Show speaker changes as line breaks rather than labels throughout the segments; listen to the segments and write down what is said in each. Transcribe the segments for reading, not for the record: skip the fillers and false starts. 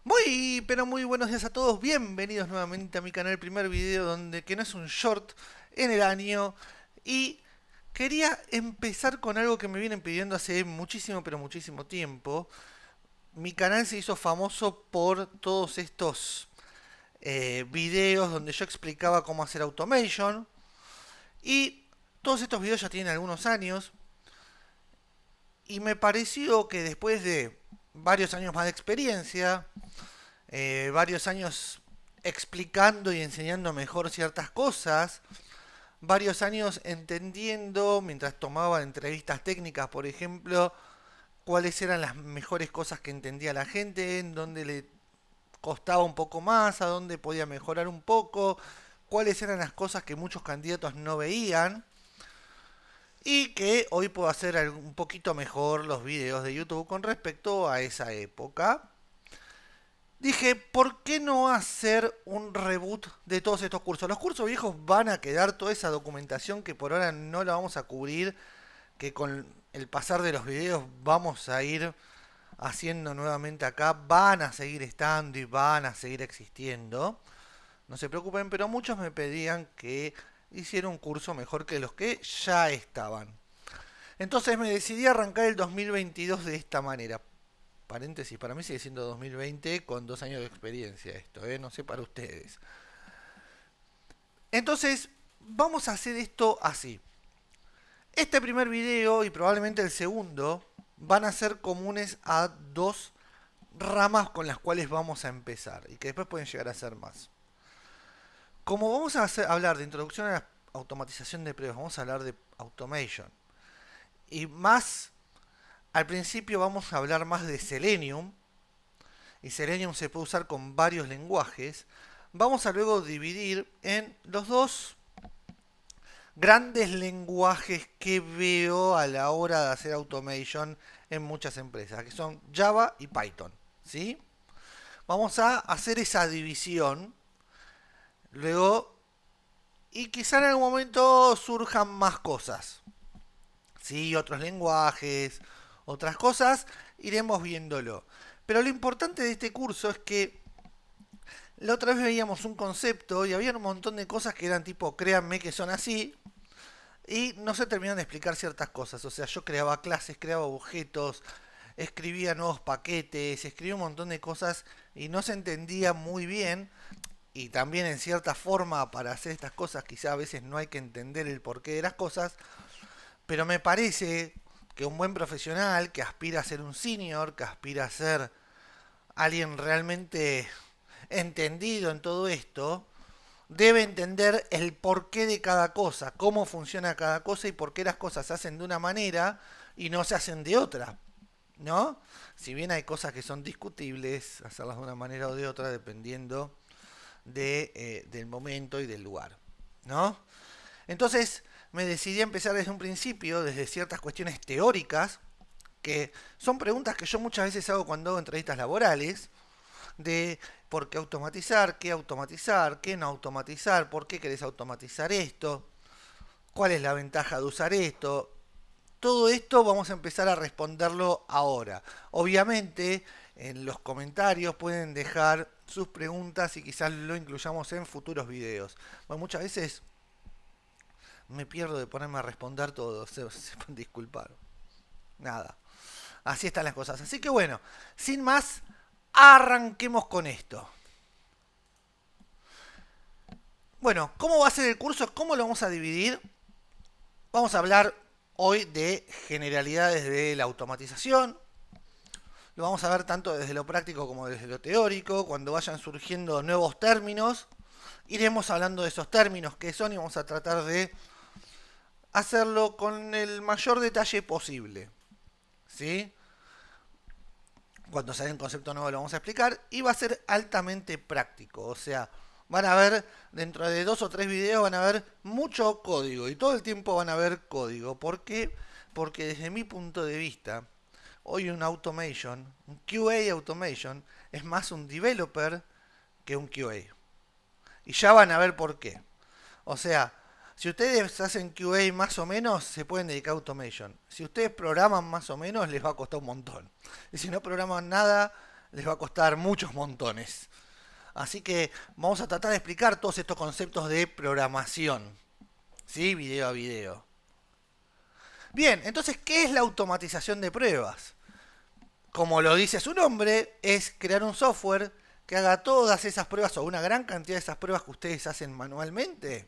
Muy, pero muy buenos días a todos. Bienvenidos nuevamente a mi canal, el primer video donde que no es un short en el año. Y quería empezar con algo que me vienen pidiendo hace muchísimo, pero muchísimo tiempo. Mi canal se hizo famoso por todos estos videos donde yo explicaba cómo hacer automation. Y todos estos videos ya tienen algunos años. Y me pareció que después de varios años más de experiencia, varios años explicando y enseñando mejor ciertas cosas, varios años entendiendo, mientras tomaba entrevistas técnicas, por ejemplo, cuáles eran las mejores cosas que entendía la gente, en dónde le costaba un poco más, a dónde podía mejorar un poco, cuáles eran las cosas que muchos candidatos no veían y que hoy puedo hacer un poquito mejor los videos de YouTube con respecto a esa época. Dije, ¿por qué no hacer un reboot de todos estos cursos? Los cursos viejos van a quedar toda esa documentación que por ahora no la vamos a cubrir, que con el pasar de los videos vamos a ir haciendo nuevamente acá, van a seguir estando y van a seguir existiendo. No se preocupen, pero muchos me pedían que hiciera un curso mejor que los que ya estaban. Entonces me decidí a arrancar el 2022 de esta manera. Paréntesis, para mí sigue siendo 2020 con 2 años de experiencia esto, no sé para ustedes. Entonces, vamos a hacer esto así. Este primer video y probablemente el segundo van a ser comunes a dos ramas con las cuales vamos a empezar y que después pueden llegar a ser más. Como vamos a hablar de introducción a la automatización de pruebas, vamos a hablar de automation. Y más, al principio vamos a hablar más de Selenium, y Selenium se puede usar con varios lenguajes. Vamos a luego dividir en los dos grandes lenguajes que veo a la hora de hacer automation en muchas empresas, que son Java y Python. ¿Sí? Vamos a hacer esa división luego y quizá en algún momento surjan más cosas. ¿Sí? Otros lenguajes, otras cosas, iremos viéndolo. Pero lo importante de este curso es que la otra vez veíamos un concepto y había un montón de cosas que eran tipo, créanme que son así, y no se terminan de explicar ciertas cosas. O sea, yo creaba clases, creaba objetos, escribía nuevos paquetes, escribía un montón de cosas y no se entendía muy bien. Y también en cierta forma para hacer estas cosas quizá a veces no hay que entender el porqué de las cosas. Pero me parece que un buen profesional que aspira a ser un senior, que aspira a ser alguien realmente entendido en todo esto, debe entender el porqué de cada cosa, cómo funciona cada cosa y por qué las cosas se hacen de una manera y no se hacen de otra, ¿no? Si bien hay cosas que son discutibles, hacerlas de una manera o de otra dependiendo del momento y del lugar, ¿no? Entonces me decidí a empezar desde un principio, desde ciertas cuestiones teóricas, que son preguntas que yo muchas veces hago cuando hago entrevistas laborales, de por qué no automatizar, por qué querés automatizar esto, cuál es la ventaja de usar esto. Todo esto vamos a empezar a responderlo ahora. Obviamente, en los comentarios pueden dejar sus preguntas y quizás lo incluyamos en futuros videos. Bueno, muchas veces me pierdo de ponerme a responder todo, se pueden disculpar. Nada, así están las cosas. Así que bueno, sin más, arranquemos con esto. Bueno, ¿cómo va a ser el curso? ¿Cómo lo vamos a dividir? Vamos a hablar hoy de generalidades de la automatización. Lo vamos a ver tanto desde lo práctico como desde lo teórico. Cuando vayan surgiendo nuevos términos, iremos hablando de esos términos que son y vamos a tratar de hacerlo con el mayor detalle posible. ¿Sí? Cuando sale un concepto nuevo lo vamos a explicar y va a ser altamente práctico. O sea, van a ver, dentro de 2 o 3 videos van a ver mucho código y todo el tiempo van a ver código. ¿Por qué? Porque desde mi punto de vista, hoy un automation, un QA automation, es más un developer que un QA. Y ya van a ver por qué. O sea, si ustedes hacen QA más o menos, se pueden dedicar a automation. Si ustedes programan más o menos, les va a costar un montón. Y si no programan nada, les va a costar muchos montones. Así que vamos a tratar de explicar todos estos conceptos de programación, ¿sí? Video a video. Bien, entonces, ¿qué es la automatización de pruebas? Como lo dice su nombre, es crear un software que haga todas esas pruebas o una gran cantidad de esas pruebas que ustedes hacen manualmente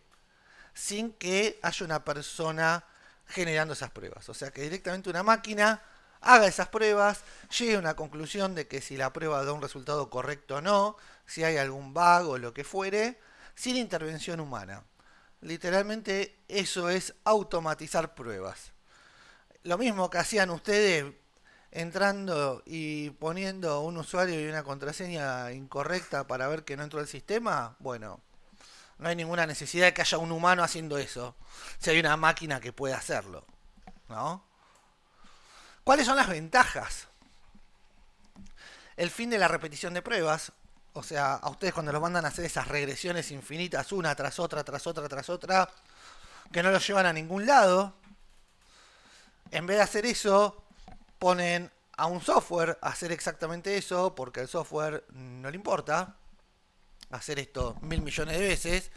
sin que haya una persona generando esas pruebas. O sea, que directamente una máquina haga esas pruebas, llegue a una conclusión de que si la prueba da un resultado correcto o no, si hay algún bug o lo que fuere, sin intervención humana. Literalmente eso es automatizar pruebas. Lo mismo que hacían ustedes entrando y poniendo un usuario y una contraseña incorrecta para ver que no entró el sistema, bueno, no hay ninguna necesidad de que haya un humano haciendo eso, si hay una máquina que puede hacerlo, ¿no? ¿Cuáles son las ventajas? El fin de la repetición de pruebas, o sea, a ustedes cuando los mandan a hacer esas regresiones infinitas, una tras otra, tras otra, tras otra, que no los llevan a ningún lado, en vez de hacer eso, ponen a un software a hacer exactamente eso, porque al software no le importa hacer esto 1.000 millones de veces.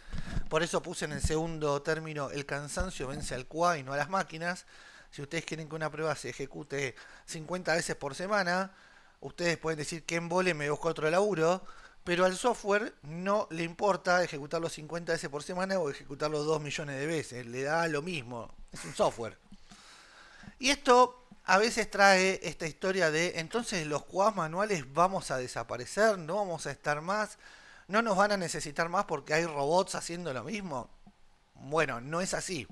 Por eso puse en el segundo término, el cansancio vence al QA y no a las máquinas. Si ustedes quieren que una prueba se ejecute 50 veces por semana, ustedes pueden decir que embole, me busco otro laburo, pero al software no le importa ejecutarlo 50 veces por semana o ejecutarlo 2 millones de veces, le da lo mismo, es un software. Y esto a veces trae esta historia de, entonces los QAs manuales vamos a desaparecer, no vamos a estar más, no nos van a necesitar más porque hay robots haciendo lo mismo. Bueno, no es así.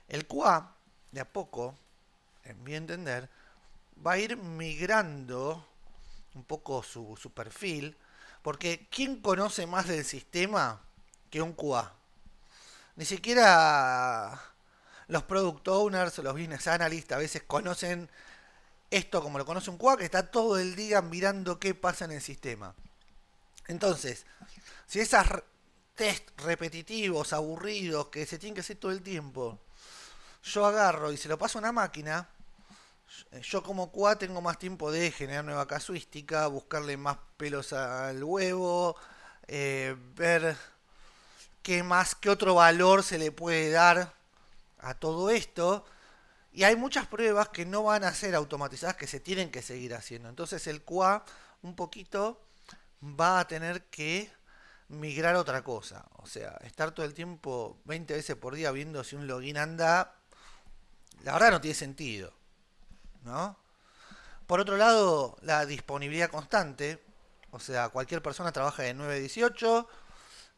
El QA, de a poco, en mi entender, va a ir migrando un poco su perfil, porque ¿quién conoce más del sistema que un QA? Ni siquiera los product owners o los business analysts a veces conocen esto como lo conoce un QA, que está todo el día mirando qué pasa en el sistema. Entonces, si esas test repetitivos, aburridos, que se tienen que hacer todo el tiempo, yo agarro y se lo paso a una máquina, yo como QA tengo más tiempo de generar nueva casuística, buscarle más pelos al huevo, ver qué otro valor se le puede dar a todo esto. Y hay muchas pruebas que no van a ser automatizadas, que se tienen que seguir haciendo. Entonces el QA un poquito va a tener que migrar a otra cosa. O sea, estar todo el tiempo 20 veces por día viendo si un login anda, la verdad no tiene sentido, ¿no? Por otro lado, la disponibilidad constante, o sea, cualquier persona trabaja de 9 a 18,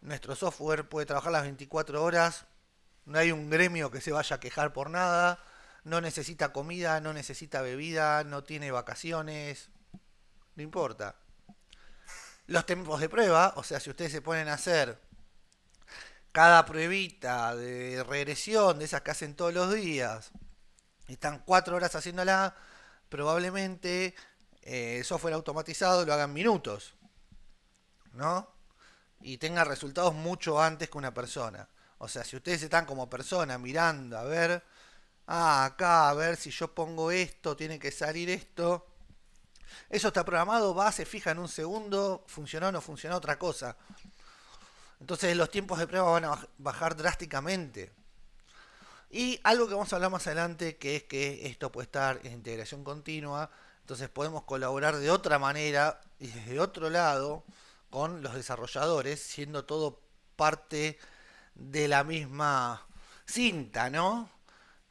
nuestro software puede trabajar las 24 horas, no hay un gremio que se vaya a quejar por nada, no necesita comida, no necesita bebida, no tiene vacaciones, no importa. Los tiempos de prueba, o sea, si ustedes se ponen a hacer cada pruebita de regresión, de esas que hacen todos los días, y están 4 horas haciéndola, probablemente el software automatizado lo haga en minutos, ¿no? Y tenga resultados mucho antes que una persona. O sea, si ustedes están como persona mirando, a ver, acá, a ver si yo pongo esto, tiene que salir esto. Eso está programado, va, se fija en un segundo, funcionó o no funcionó otra cosa. Entonces los tiempos de prueba van a bajar drásticamente. Y algo que vamos a hablar más adelante, que es que esto puede estar en integración continua, entonces podemos colaborar de otra manera y desde otro lado con los desarrolladores, siendo todo parte de la misma cinta, ¿no?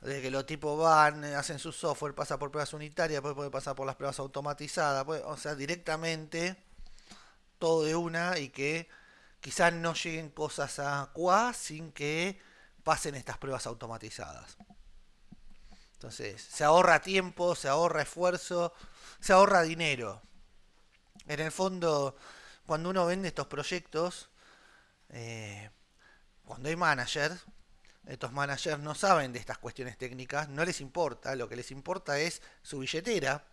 De que los tipos van, hacen su software, pasa por pruebas unitarias, después puede pasar por las pruebas automatizadas, o sea, directamente todo de una y que quizás no lleguen cosas a QA sin que pasen estas pruebas automatizadas. Entonces, se ahorra tiempo, se ahorra esfuerzo, se ahorra dinero. En el fondo, cuando uno vende estos proyectos, cuando hay managers, estos managers no saben de estas cuestiones técnicas, no les importa, lo que les importa es su billetera,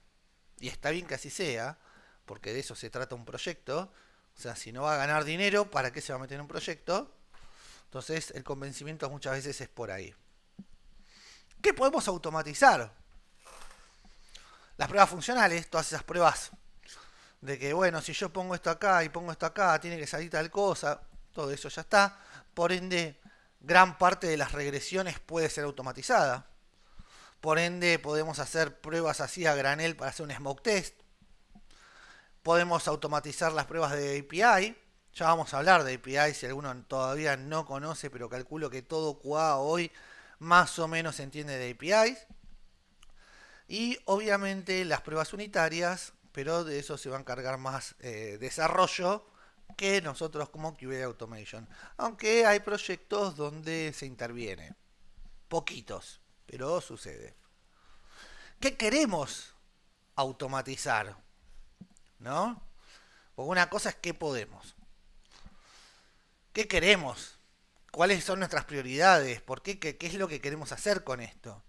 y está bien que así sea, porque de eso se trata un proyecto. O sea, si no va a ganar dinero, ¿para qué se va a meter en un proyecto? Entonces, el convencimiento muchas veces es por ahí. ¿Qué podemos automatizar? Las pruebas funcionales, todas esas pruebas de que, bueno, si yo pongo esto acá y pongo esto acá, tiene que salir tal cosa, todo eso ya está. Por ende, gran parte de las regresiones puede ser automatizada. Por ende, podemos hacer pruebas así a granel para hacer un smoke test. Podemos automatizar las pruebas de API. Ya vamos a hablar de API si alguno todavía no conoce, pero calculo que todo QA hoy más o menos entiende de APIs. Y obviamente las pruebas unitarias, pero de eso se va a encargar más desarrollo que nosotros como QA Automation. Aunque hay proyectos donde se interviene. Poquitos, pero sucede. ¿Qué queremos automatizar? ¿No? Porque una cosa es qué podemos. ¿Qué queremos? ¿Cuáles son nuestras prioridades? ¿Por qué? ¿Qué es lo que queremos hacer con esto?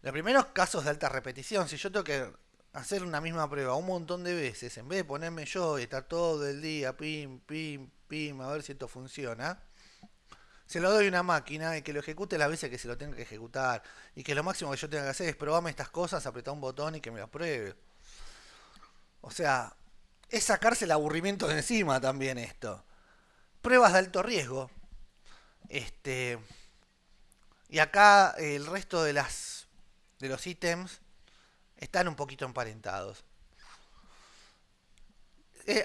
Los primeros casos de alta repetición, si yo tengo que hacer una misma prueba un montón de veces, en vez de ponerme yo y estar todo el día, pim, pim, pim, a ver si esto funciona, se lo doy a una máquina y que lo ejecute las veces que se lo tenga que ejecutar. Y que lo máximo que yo tenga que hacer es probarme estas cosas, apretar un botón y que me lo pruebe. O sea, es sacarse el aburrimiento de encima también esto. Pruebas de alto riesgo. Este, y acá el resto de los ítems están un poquito emparentados.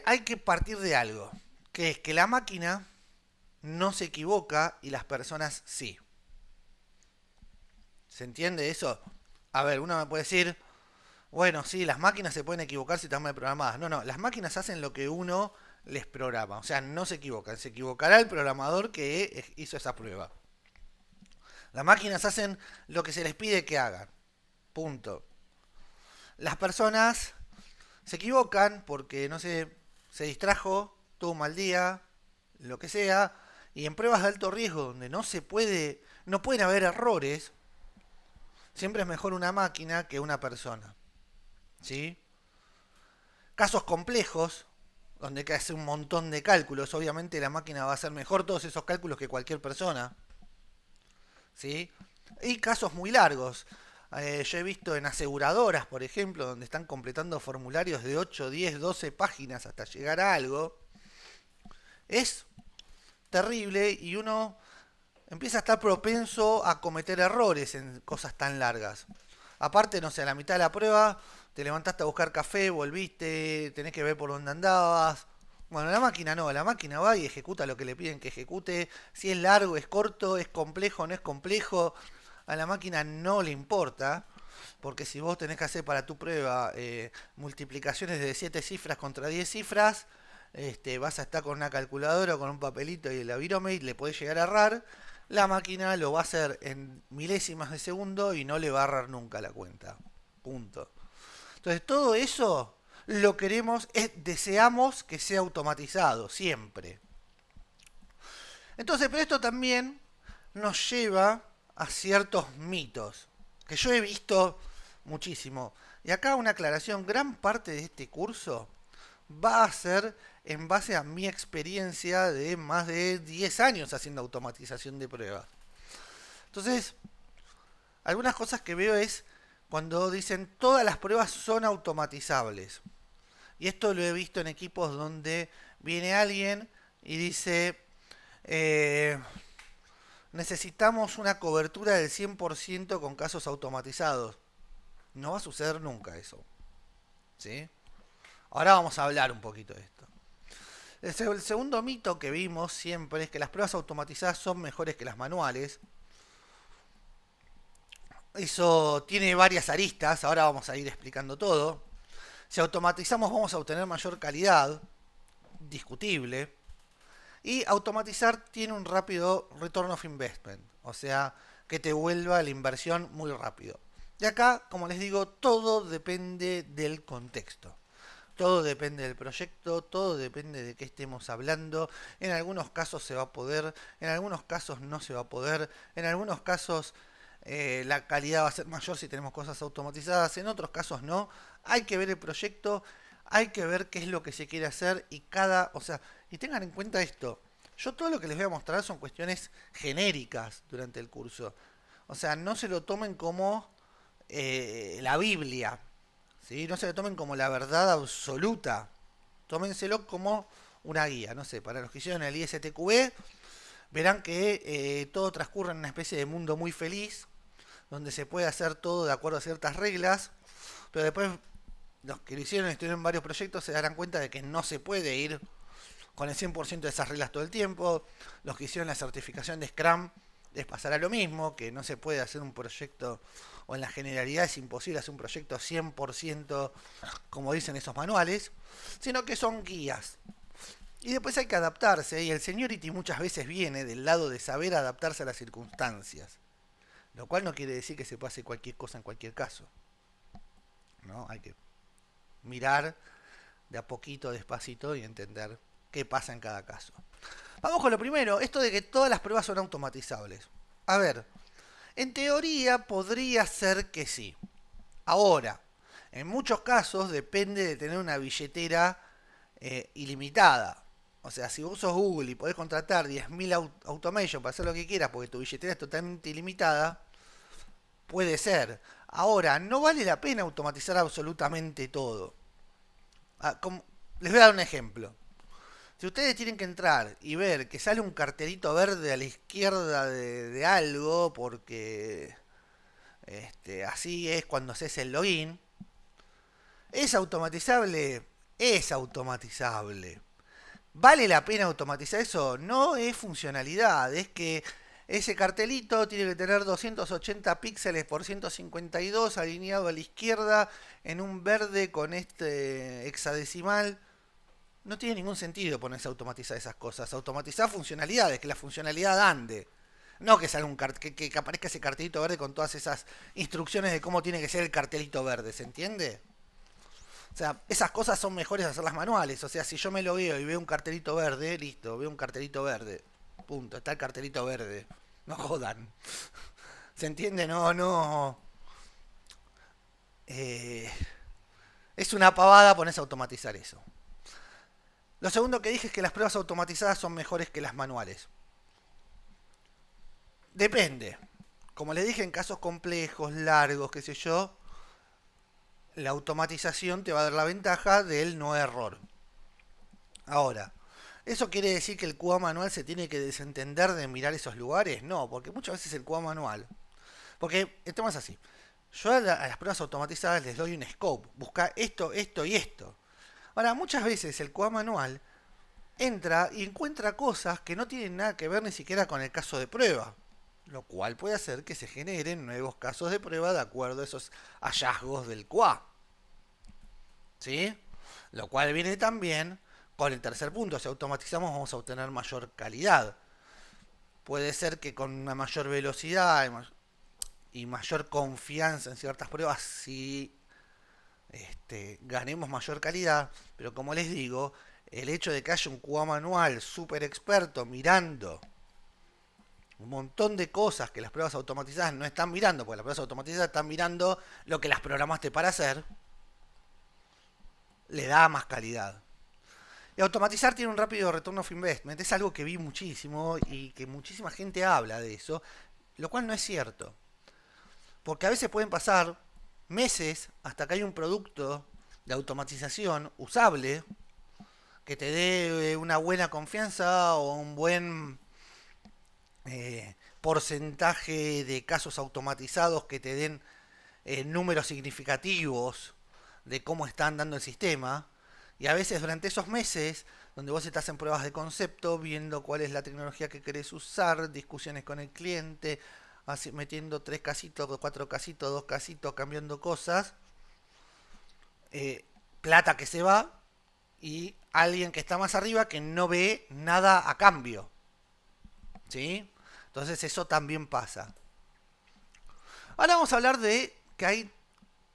Hay que partir de algo, que es que la máquina no se equivoca y las personas sí. ¿Se entiende eso? A ver, uno me puede decir, bueno, sí, las máquinas se pueden equivocar si están mal programadas. No, no, las máquinas hacen lo que uno les programa. O sea, no se equivocan. Se equivocará el programador que hizo esa prueba. Las máquinas hacen lo que se les pide que hagan. Punto. Las personas se equivocan porque, no sé, se distrajo, tuvo un mal día, lo que sea, y en pruebas de alto riesgo donde no pueden haber errores, siempre es mejor una máquina que una persona. ¿Sí? Casos complejos, donde hay que hacer un montón de cálculos, obviamente la máquina va a hacer mejor todos esos cálculos que cualquier persona. ¿Sí? Y casos muy largos. Yo he visto en aseguradoras, por ejemplo, donde están completando formularios de 8, 10, 12 páginas hasta llegar a algo. Es terrible y uno empieza a estar propenso a cometer errores en cosas tan largas. Aparte, no sé, a la mitad de la prueba te levantaste a buscar café, volviste, tenés que ver por dónde andabas. Bueno, la máquina no, la máquina va y ejecuta lo que le piden que ejecute. Si es largo, es corto, es complejo, no es complejo, a la máquina no le importa. Porque si vos tenés que hacer para tu prueba multiplicaciones de 7 cifras contra 10 cifras, vas a estar con una calculadora o con un papelito y el virome y le podés llegar a errar. La máquina lo va a hacer en milésimas de segundo y no le va a errar nunca la cuenta. Punto. Entonces todo eso lo queremos, deseamos que sea automatizado, siempre. Entonces, pero esto también nos lleva a ciertos mitos, que yo he visto muchísimo. Y acá una aclaración, gran parte de este curso va a ser en base a mi experiencia de más de 10 años haciendo automatización de pruebas. Entonces, algunas cosas que veo es cuando dicen todas las pruebas son automatizables. Y esto lo he visto en equipos donde viene alguien y dice, eh, necesitamos una cobertura del 100% con casos automatizados. No va a suceder nunca eso. ¿Sí? Ahora vamos a hablar un poquito de esto. El segundo mito que vimos siempre es que las pruebas automatizadas son mejores que las manuales. Eso tiene varias aristas, ahora vamos a ir explicando todo. Si automatizamos vamos a obtener mayor calidad, discutible. Y automatizar tiene un rápido return of investment, o sea, que te vuelva la inversión muy rápido. Y acá, como les digo, todo depende del contexto. Todo depende del proyecto, todo depende de qué estemos hablando. En algunos casos se va a poder, en algunos casos no se va a poder, en algunos casos la calidad va a ser mayor si tenemos cosas automatizadas, en otros casos no. Hay que ver el proyecto, hay que ver qué es lo que se quiere hacer y y tengan en cuenta esto. Yo todo lo que les voy a mostrar son cuestiones genéricas durante el curso. O sea, no se lo tomen como la Biblia, ¿sí? No se lo tomen como la verdad absoluta. Tómenselo como una guía. No sé, para los que hicieron el ISTQB, verán que todo transcurre en una especie de mundo muy feliz, donde se puede hacer todo de acuerdo a ciertas reglas, pero después los que lo hicieron y estuvieron en varios proyectos se darán cuenta de que no se puede ir con el 100% de esas reglas todo el tiempo. Los que hicieron la certificación de Scrum les pasará lo mismo, que no se puede hacer un proyecto, o en la generalidad es imposible hacer un proyecto 100% como dicen esos manuales, sino que son guías. Y después hay que adaptarse, y el seniority muchas veces viene del lado de saber adaptarse a las circunstancias, lo cual no quiere decir que se pueda hacer cualquier cosa en cualquier caso, ¿no? Hay que mirar de a poquito, despacito, y entender qué pasa en cada caso. Vamos con lo primero, esto de que todas las pruebas son automatizables. A ver, en teoría podría ser que sí. Ahora, en muchos casos depende de tener una billetera ilimitada. O sea, si vos sos Google y podés contratar 10.000 automation para hacer lo que quieras porque tu billetera es totalmente ilimitada, puede ser. Ahora, no vale la pena automatizar absolutamente todo. Les voy a dar un ejemplo. Si ustedes tienen que entrar y ver que sale un cartelito verde a la izquierda de algo, porque así es cuando haces el login, ¿es automatizable? Es automatizable. ¿Vale la pena automatizar eso? No es funcionalidad, es que ese cartelito tiene que tener 280 píxeles por 152 alineado a la izquierda en un verde con este hexadecimal. No tiene ningún sentido ponerse a automatizar esas cosas. Automatizar funcionalidades, que la funcionalidad ande. No que salga que aparezca ese cartelito verde con todas esas instrucciones de cómo tiene que ser el cartelito verde, ¿se entiende? O sea, esas cosas son mejores hacerlas manuales. O sea, si yo me lo veo y veo un cartelito verde, listo, veo un cartelito verde. Punto, está el cartelito verde. No jodan. ¿Se entiende? No, no. Eh, es una pavada ponerse a automatizar eso. Lo segundo que dije es que las pruebas automatizadas son mejores que las manuales. Depende. Como les dije, en casos complejos, largos, qué sé yo, la automatización te va a dar la ventaja del no error. Ahora, ¿eso quiere decir que el QA manual se tiene que desentender de mirar esos lugares? No, porque muchas veces el QA manual... Porque el tema es así. Yo a las pruebas automatizadas les doy un scope. Busca esto, esto y esto. Ahora, muchas veces el QA manual entra y encuentra cosas que no tienen nada que ver ni siquiera con el caso de prueba. Lo cual puede hacer que se generen nuevos casos de prueba de acuerdo a esos hallazgos del QA. ¿Sí? Lo cual viene también con el tercer punto. Si automatizamos vamos a obtener mayor calidad. Puede ser que con una mayor velocidad y mayor confianza en ciertas pruebas sí ganemos mayor calidad. Pero como les digo, el hecho de que haya un QA manual súper experto mirando un montón de cosas que las pruebas automatizadas no están mirando, porque las pruebas automatizadas están mirando lo que las programaste para hacer, le da más calidad. Y automatizar tiene un rápido return of investment. Es algo que vi muchísimo y que muchísima gente habla de eso, lo cual no es cierto. Porque a veces pueden pasar meses hasta que hay un producto de automatización usable que te dé una buena confianza o un buen porcentaje de casos automatizados que te den números significativos de cómo está andando el sistema. Y a veces durante esos meses, donde vos estás en pruebas de concepto, viendo cuál es la tecnología que querés usar, discusiones con el cliente, así, metiendo 3 casitos, 4 casitos, 2 casitos, cambiando cosas, plata que se va y alguien que está más arriba que no ve nada a cambio. ¿Sí? Entonces eso también pasa. Ahora vamos a hablar de que hay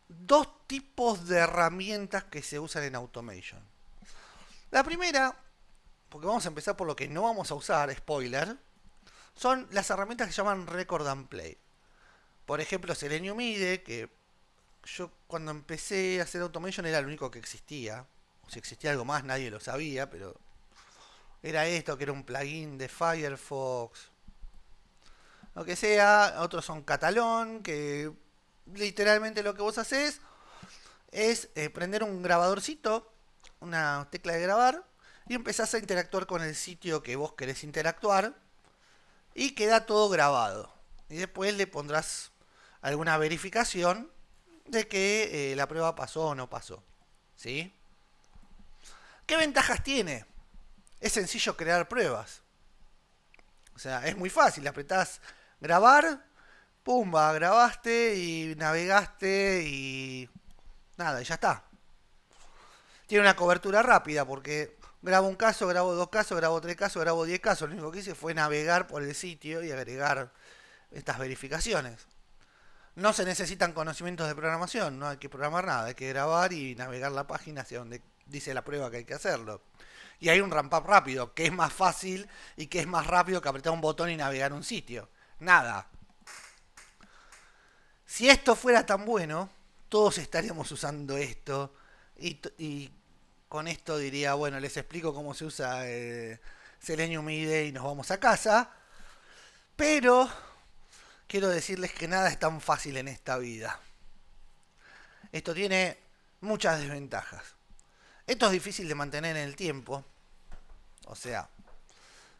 dos tipos de herramientas que se usan en automation. La primera, porque vamos a empezar por lo que no vamos a usar, spoiler, son las herramientas que se llaman Record and Play. Por ejemplo, Selenium IDE, que yo cuando empecé a hacer automation era lo único que existía. O si existía algo más nadie lo sabía, pero era esto, que era un plugin de Firefox. Lo que sea, otros son Catalón, que literalmente lo que vos haces es prender un grabadorcito una tecla de grabar y empezás a interactuar con el sitio que vos querés interactuar y queda todo grabado. Y después le pondrás alguna verificación de que la prueba pasó o no pasó. ¿Sí? ¿Qué ventajas tiene? Es sencillo crear pruebas. O sea, es muy fácil. Apretás grabar, pumba, grabaste y navegaste y nada, y ya está. Tiene una cobertura rápida porque grabo un caso, grabo dos casos, grabo tres casos, grabo 10 casos. Lo único que hice fue navegar por el sitio y agregar estas verificaciones. No se necesitan conocimientos de programación, no hay que programar nada, hay que grabar y navegar la página hacia donde dice la prueba que hay que hacerlo. Y hay un ramp up rápido, que es más fácil y que es más rápido que apretar un botón y navegar un sitio. Nada. Si esto fuera tan bueno, todos estaríamos usando esto. Y con esto diría, bueno, les explico cómo se usa Selenium IDE y nos vamos a casa. Pero quiero decirles que nada es tan fácil en esta vida. Esto tiene muchas desventajas. Esto es difícil de mantener en el tiempo. O sea,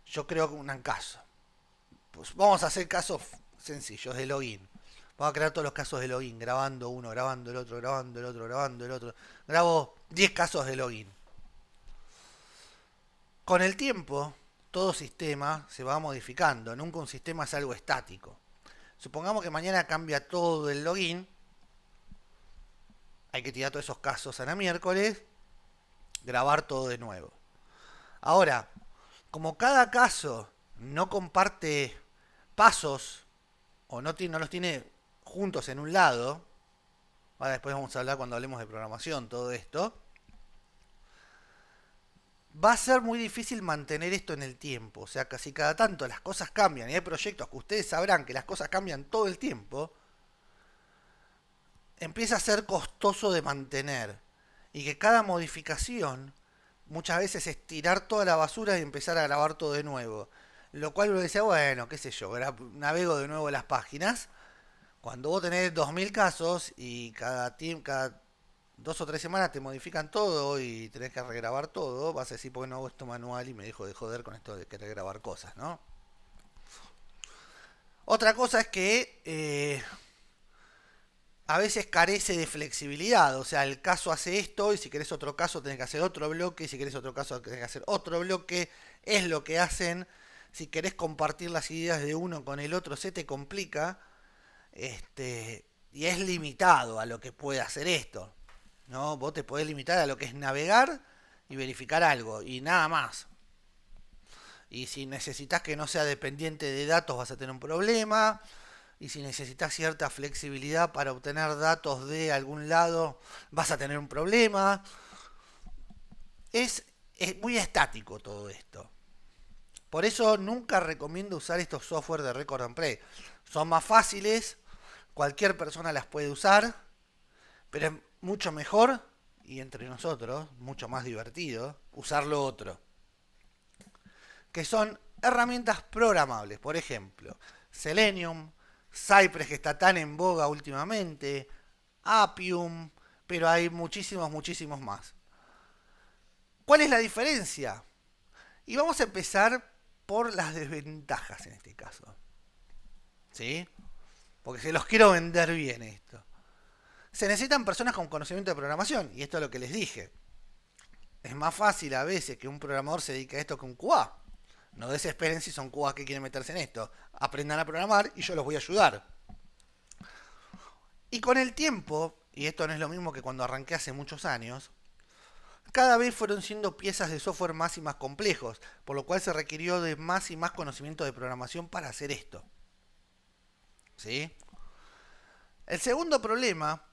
yo creo que un caso. Pues vamos a hacer casos sencillos de login. Vamos a crear todos los casos de login, grabando uno, grabando el otro, grabando el otro, grabando el otro. Grabo 10 casos de login. Con el tiempo, todo sistema se va modificando. Nunca un sistema es algo estático. Supongamos que mañana cambia todo el login. Hay que tirar todos esos casos a la miércoles. Grabar todo de nuevo. Ahora, como cada caso no comparte pasos o no los tiene juntos en un lado, ahora después vamos a hablar cuando hablemos de programación, todo esto, va a ser muy difícil mantener esto en el tiempo. O sea, casi cada tanto las cosas cambian y hay proyectos que ustedes sabrán que las cosas cambian todo el tiempo, empieza a ser costoso de mantener y que cada modificación muchas veces es tirar toda la basura y empezar a grabar todo de nuevo. Lo cual uno dice, bueno, qué sé yo, navego de nuevo las páginas. Cuando vos tenés 2000 casos y cada 2 o 3 semanas te modifican todo y tenés que regrabar todo, vas a decir, ¿por qué no hago esto manual y me dejo de joder con esto de querer grabar cosas, ¿no? Otra cosa es que a veces carece de flexibilidad. O sea, el caso hace esto y si querés otro caso tenés que hacer otro bloque y si querés otro caso tenés que hacer otro bloque. Es lo que hacen. Si querés compartir las ideas de uno con el otro se te complica. Y es limitado a lo que puede hacer esto, ¿no? Vos te podés limitar a lo que es navegar y verificar algo y nada más. Y si necesitas que no sea dependiente de datos vas a tener un problema. Y si necesitas cierta flexibilidad para obtener datos de algún lado, vas a tener un problema. Es muy estático todo esto. Por eso nunca recomiendo usar estos software de Record and Play. Son más fáciles, cualquier persona las puede usar, pero es mucho mejor, y entre nosotros, mucho más divertido, usar lo otro. Que son herramientas programables. Por ejemplo, Selenium, Cypress, que está tan en boga últimamente, Appium, pero hay muchísimos más. ¿Cuál es la diferencia? Y vamos a empezar por las desventajas en este caso. ¿Sí? Porque se los quiero vender bien esto. Se necesitan personas con conocimiento de programación, y esto es lo que les dije. Es más fácil a veces que un programador se dedique a esto que un QA. No desesperen si son QA que quieren meterse en esto. Aprendan a programar y yo los voy a ayudar. Y con el tiempo, y esto no es lo mismo que cuando arranqué hace muchos años, cada vez fueron siendo piezas de software más y más complejos, por lo cual se requirió de más y más conocimiento de programación para hacer esto. ¿Sí? El segundo problema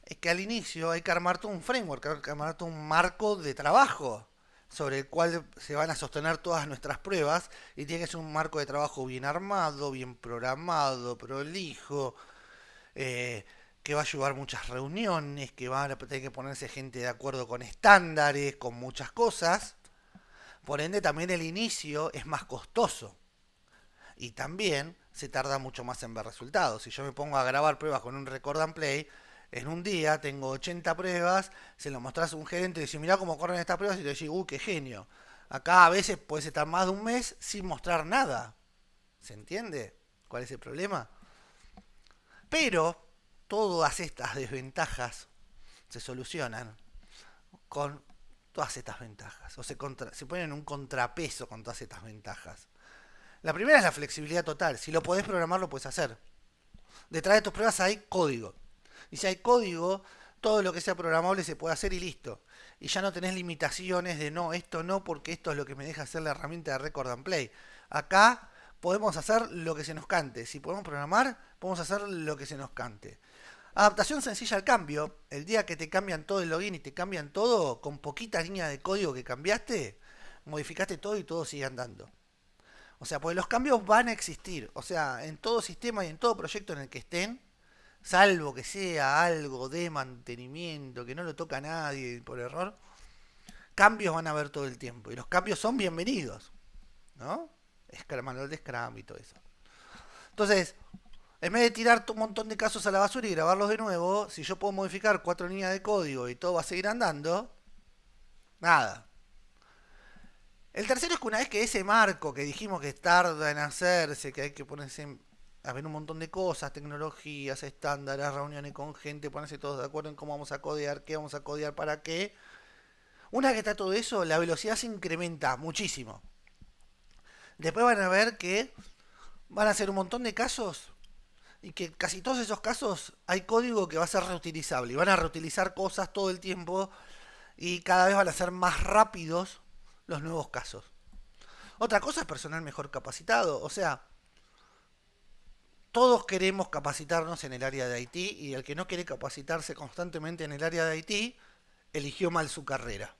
es que al inicio hay que armar todo un framework, hay que armar todo un marco de trabajo sobre el cual se van a sostener todas nuestras pruebas y tiene que ser un marco de trabajo bien armado, bien programado, prolijo, que va a llevar muchas reuniones, que van a tener que ponerse gente de acuerdo con estándares, con muchas cosas. Por ende también el inicio es más costoso y también se tarda mucho más en ver resultados. Si yo me pongo a grabar pruebas con un Record and Play, En un día tengo 80 pruebas, se lo mostrás a un gerente y decís, mirá cómo corren estas pruebas y te decís, qué genio. Acá a veces puedes estar más de un mes sin mostrar nada. ¿Se entiende cuál es el problema? Pero todas estas desventajas se solucionan con todas estas ventajas. O se ponen un contrapeso con todas estas ventajas. La primera es la flexibilidad total. Si lo podés programar, lo puedes hacer. Detrás de tus pruebas hay código. Y si hay código, todo lo que sea programable se puede hacer y listo. Y ya no tenés limitaciones de no, esto no, porque esto es lo que me deja hacer la herramienta de Record and Play. Acá podemos hacer lo que se nos cante. Si podemos programar, podemos hacer lo que se nos cante. Adaptación sencilla al cambio. El día que te cambian todo el login y te cambian todo, con poquitas líneas de código que cambiaste, modificaste todo y todo sigue andando. O sea, pues los cambios van a existir. O sea, en todo sistema y en todo proyecto en el que estén, salvo que sea algo de mantenimiento, que no lo toca a nadie por error, cambios van a haber todo el tiempo. Y los cambios son bienvenidos, ¿no? Manual de Scrum y todo eso. Entonces, en vez de tirar un montón de casos a la basura y grabarlos de nuevo, si yo puedo modificar 4 líneas de código y todo va a seguir andando, nada. El tercero es que una vez que ese marco que dijimos que tarda en hacerse, que hay que ponerse a ver un montón de cosas, tecnologías, estándares, reuniones con gente, ponerse todos de acuerdo en cómo vamos a codear, qué vamos a codear, para qué. Una vez que está todo eso, la velocidad se incrementa muchísimo. Después van a ver que van a ser un montón de casos y que casi todos esos casos hay código que va a ser reutilizable y van a reutilizar cosas todo el tiempo y cada vez van a ser más rápidos los nuevos casos. Otra cosa es personal mejor capacitado, o sea, todos queremos capacitarnos en el área de IT y el que no quiere capacitarse constantemente en el área de IT eligió mal su carrera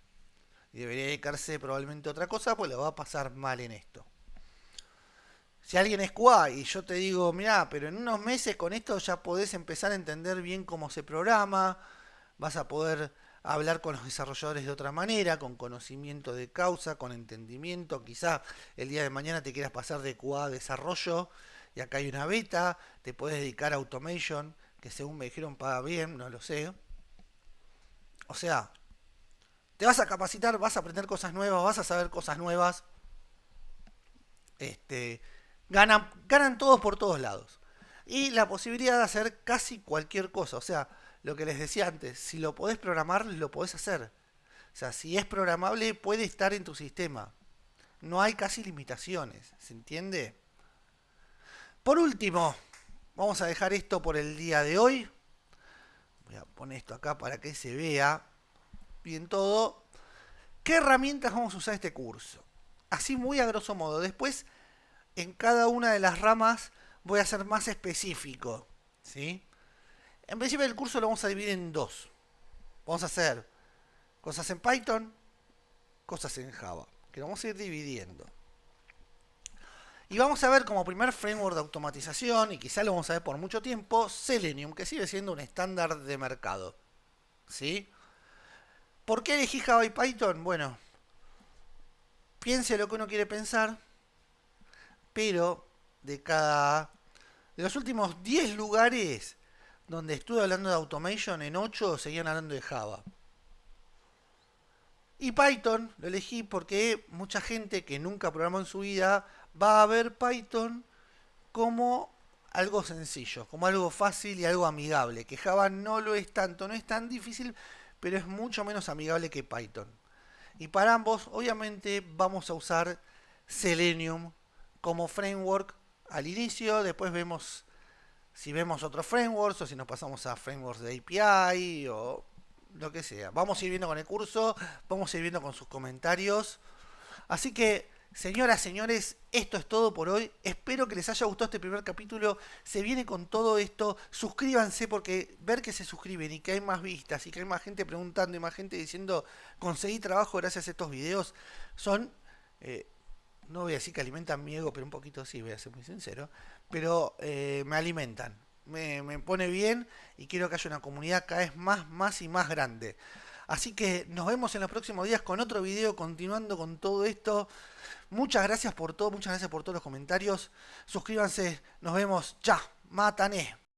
y debería dedicarse probablemente a otra cosa, pues le va a pasar mal en esto. Si alguien es QA y yo te digo, mirá, pero en unos meses con esto ya podés empezar a entender bien cómo se programa, vas a poder hablar con los desarrolladores de otra manera, con conocimiento de causa, con entendimiento, quizá el día de mañana te quieras pasar de QA a desarrollo y acá hay una beta, te puedes dedicar a automation, que según me dijeron paga bien, no lo sé. O sea, te vas a capacitar, vas a aprender cosas nuevas, vas a saber cosas nuevas. Ganan todos por todos lados. Y la posibilidad de hacer casi cualquier cosa. O sea, lo que les decía antes, si lo podés programar, lo podés hacer. O sea, si es programable, puede estar en tu sistema. No hay casi limitaciones, ¿se entiende? Por último, vamos a dejar esto por el día de hoy. Voy a poner esto acá para que se vea bien todo. ¿Qué herramientas vamos a usar este curso? Así muy a grosso modo. Después, en cada una de las ramas voy a ser más específico, ¿sí? En principio el curso lo vamos a dividir en dos. Vamos a hacer cosas en Python, cosas en Java, que lo vamos a ir dividiendo. Y vamos a ver como primer framework de automatización, y quizá lo vamos a ver por mucho tiempo, Selenium, que sigue siendo un estándar de mercado, ¿sí? ¿Por qué elegí Java y Python? Bueno, piense lo que uno quiere pensar, pero de los últimos 10 lugares donde estuve hablando de automation, en 8 seguían hablando de Java. Y Python lo elegí porque mucha gente que nunca programó en su vida va a ver Python como algo sencillo, como algo fácil y algo amigable, que Java no lo es tanto, no es tan difícil, pero es mucho menos amigable que Python. Y para ambos, obviamente, vamos a usar Selenium como framework al inicio, después vemos si vemos otros frameworks o si nos pasamos a frameworks de API o lo que sea. Vamos a ir viendo con el curso, vamos a ir viendo con sus comentarios. Así que, señoras, señores, esto es todo por hoy. Espero que les haya gustado este primer capítulo. Se viene con todo esto. Suscríbanse porque ver que se suscriben y que hay más vistas y que hay más gente preguntando y más gente diciendo conseguí trabajo gracias a estos videos son... no voy a decir que alimentan mi ego, pero un poquito sí, voy a ser muy sincero. Pero me alimentan, me pone bien y quiero que haya una comunidad cada vez más y más grande. Así que nos vemos en los próximos días con otro video, continuando con todo esto. Muchas gracias por todo, muchas gracias por todos los comentarios. Suscríbanse, nos vemos. Ya, matané.